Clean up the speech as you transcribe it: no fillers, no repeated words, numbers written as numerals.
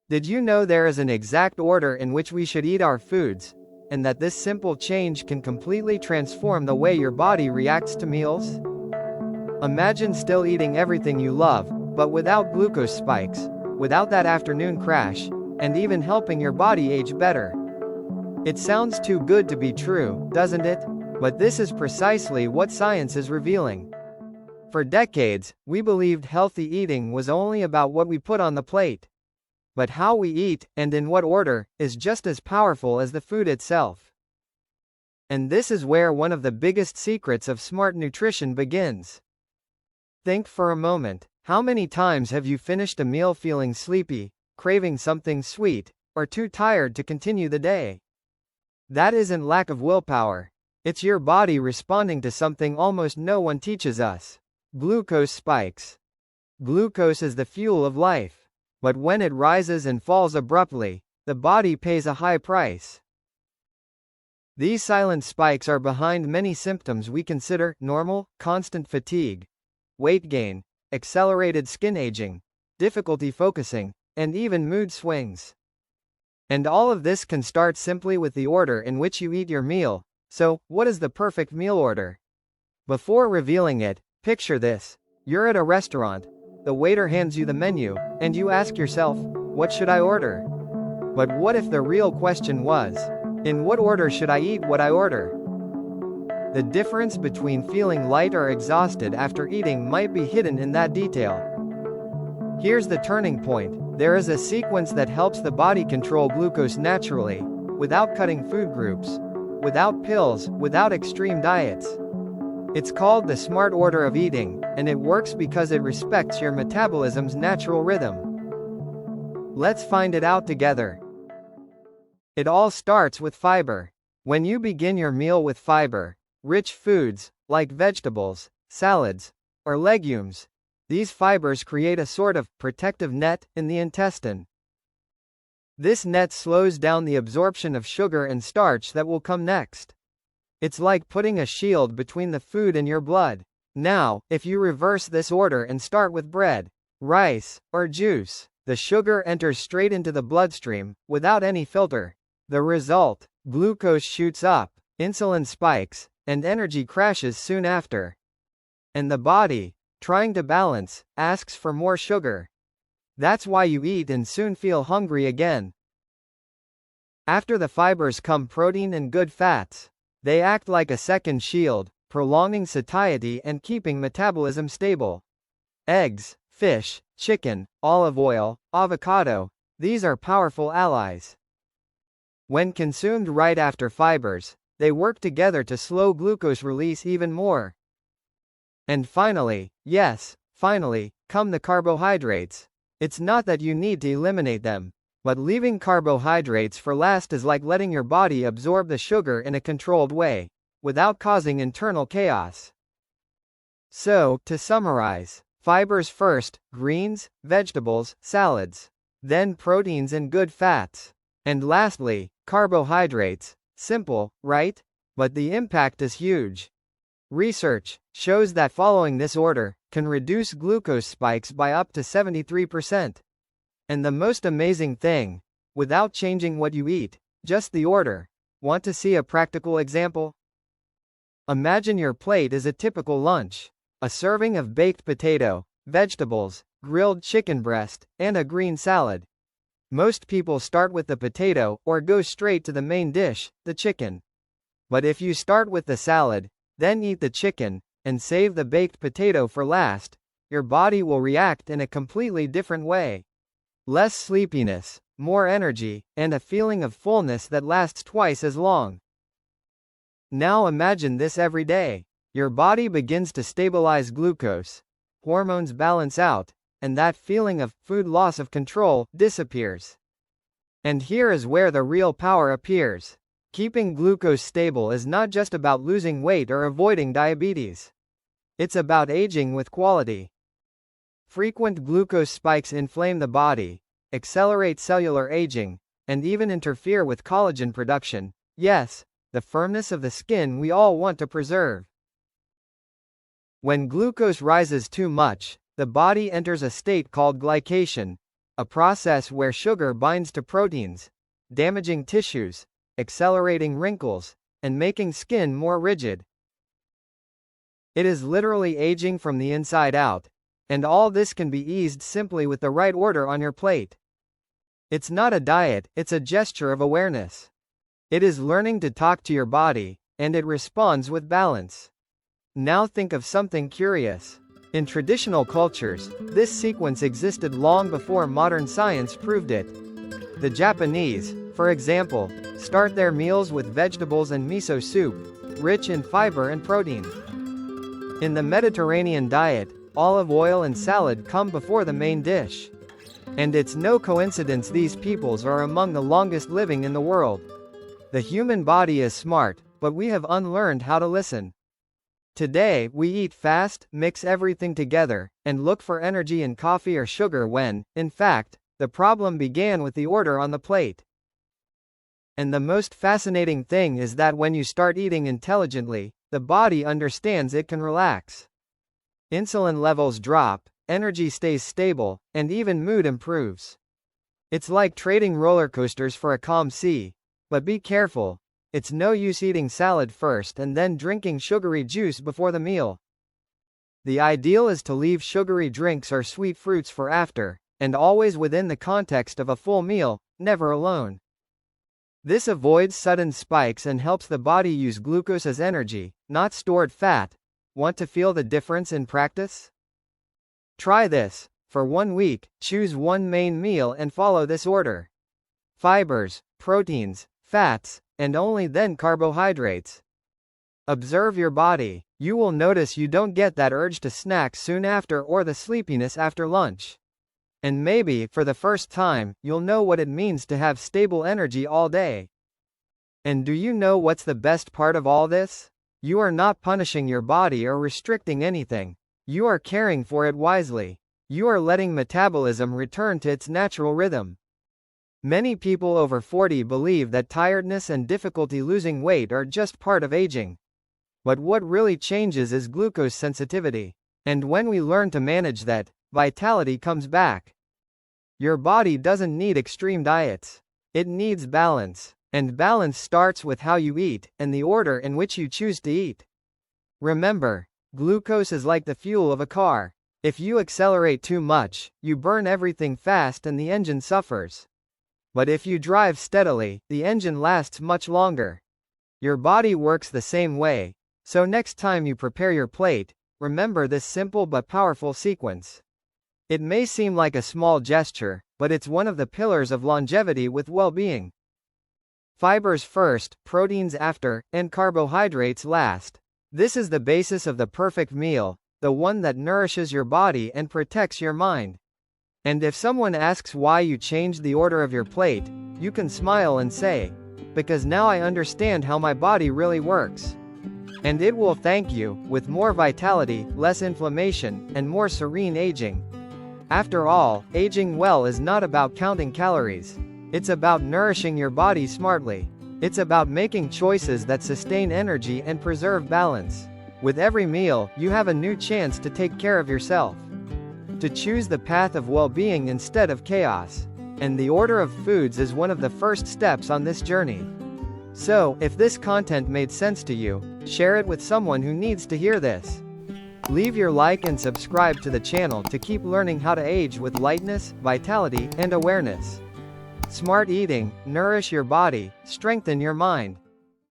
Did you know there is an exact order in which we should eat our foods, and that this simple change can completely transform the way your body reacts to meals? Imagine still eating everything you love, but without glucose spikes, without that afternoon crash, and even helping your body age better. It sounds too good to be true, doesn't it? But this is precisely what science is revealing. For decades, we believed healthy eating was only about what we put on the plate. But how we eat, and in what order, is just as powerful as the food itself. And this is where one of the biggest secrets of smart nutrition begins. Think for a moment, how many times have you finished a meal feeling sleepy, craving something sweet, or too tired to continue the day? That isn't lack of willpower. It's your body responding to something almost no one teaches us. Glucose spikes. Glucose is the fuel of life. But when it rises and falls abruptly, the body pays a high price. These silent spikes are behind many symptoms we consider normal: constant fatigue, weight gain, accelerated skin aging, difficulty focusing, and even mood swings. And all of this can start simply with the order in which you eat your meal. So, what is the perfect meal order? Before revealing it, picture this. You're at a restaurant. The waiter hands you the menu, and you ask yourself, what should I order? But what if the real question was, in what order should I eat what I order? The difference between feeling light or exhausted after eating might be hidden in that detail. Here's the turning point. There is a sequence that helps the body control glucose naturally, without cutting food groups, without pills, without extreme diets. It's called the smart order of eating, and it works because it respects your metabolism's natural rhythm. Let's find it out together. It all starts with fiber. When you begin your meal with fiber-rich foods, like vegetables, salads, or legumes, these fibers create a sort of protective net in the intestine. This net slows down the absorption of sugar and starch that will come next. It's like putting a shield between the food and your blood. Now, if you reverse this order and start with bread, rice, or juice, the sugar enters straight into the bloodstream, without any filter. The result: glucose shoots up, insulin spikes, and energy crashes soon after. And the body, trying to balance, asks for more sugar. That's why you eat and soon feel hungry again. After the fibers come protein and good fats. They act like a second shield, prolonging satiety and keeping metabolism stable. Eggs, fish, chicken, olive oil, avocado, these are powerful allies. When consumed right after fibers, they work together to slow glucose release even more. And finally, yes, finally, come the carbohydrates. It's not that you need to eliminate them. But leaving carbohydrates for last is like letting your body absorb the sugar in a controlled way, without causing internal chaos. So, to summarize, fibers first, greens, vegetables, salads. Then proteins and good fats. And lastly, carbohydrates. Simple, right? But the impact is huge. Research shows that following this order can reduce glucose spikes by up to 73%. And the most amazing thing, without changing what you eat, just the order. Want to see a practical example? Imagine your plate is a typical lunch. A serving of baked potato, vegetables, grilled chicken breast, and a green salad. Most people start with the potato or go straight to the main dish, the chicken. But if you start with the salad, then eat the chicken, and save the baked potato for last, your body will react in a completely different way. Less sleepiness, more energy, and a feeling of fullness that lasts twice as long. Now imagine this every day. Your body begins to stabilize glucose, hormones balance out, and that feeling of food loss of control disappears. And here is where the real power appears. Keeping glucose stable is not just about losing weight or avoiding diabetes. It's about aging with quality. Frequent glucose spikes inflame the body, accelerate cellular aging, and even interfere with collagen production. Yes, the firmness of the skin we all want to preserve. When glucose rises too much, the body enters a state called glycation, a process where sugar binds to proteins, damaging tissues, accelerating wrinkles, and making skin more rigid. It is literally aging from the inside out, and all this can be eased simply with the right order on your plate. It's not a diet, it's a gesture of awareness. It is learning to talk to your body, and it responds with balance. Now think of something curious. In traditional cultures, this sequence existed long before modern science proved it. The Japanese, for example, start their meals with vegetables and miso soup, rich in fiber and protein. In the Mediterranean diet, olive oil and salad come before the main dish. And it's no coincidence these peoples are among the longest living in the world. The human body is smart, but we have unlearned how to listen. Today, we eat fast, mix everything together, and look for energy in coffee or sugar when, in fact, the problem began with the order on the plate. And the most fascinating thing is that when you start eating intelligently, the body understands it can relax. Insulin levels drop, energy stays stable, and even mood improves. It's like trading roller coasters for a calm sea. But be careful. It's no use eating salad first and then drinking sugary juice before the meal. The ideal is to leave sugary drinks or sweet fruits for after, and always within the context of a full meal, never alone. This avoids sudden spikes and helps the body use glucose as energy, not stored fat. Want to feel the difference in practice? Try this. For 1 week, choose one main meal and follow this order. Fibers, proteins, fats, and only then carbohydrates. Observe your body. You will notice you don't get that urge to snack soon after or the sleepiness after lunch. And maybe, for the first time, you'll know what it means to have stable energy all day. And do you know what's the best part of all this? You are not punishing your body or restricting anything. You are caring for it wisely. You are letting metabolism return to its natural rhythm. Many people over 40 believe that tiredness and difficulty losing weight are just part of aging. But what really changes is glucose sensitivity. And when we learn to manage that, vitality comes back. Your body doesn't need extreme diets. It needs balance. And balance starts with how you eat, and the order in which you choose to eat. Remember, glucose is like the fuel of a car. If you accelerate too much, you burn everything fast and the engine suffers. But if you drive steadily, the engine lasts much longer. Your body works the same way. So next time you prepare your plate, remember this simple but powerful sequence. It may seem like a small gesture, but it's one of the pillars of longevity with well-being. Fibers first, proteins after, and carbohydrates last. This is the basis of the perfect meal, the one that nourishes your body and protects your mind. And if someone asks why you changed the order of your plate, you can smile and say, because now I understand how my body really works. And it will thank you, with more vitality, less inflammation, and more serene aging. After all, aging well is not about counting calories. It's about nourishing your body smartly. It's about making choices that sustain energy and preserve balance. With every meal, you have a new chance to take care of yourself. To choose the path of well-being instead of chaos. And the order of foods is one of the first steps on this journey. So, if this content made sense to you, share it with someone who needs to hear this. Leave your like and subscribe to the channel to keep learning how to age with lightness, vitality, and awareness. Smart eating, nourish your body, strengthen your mind.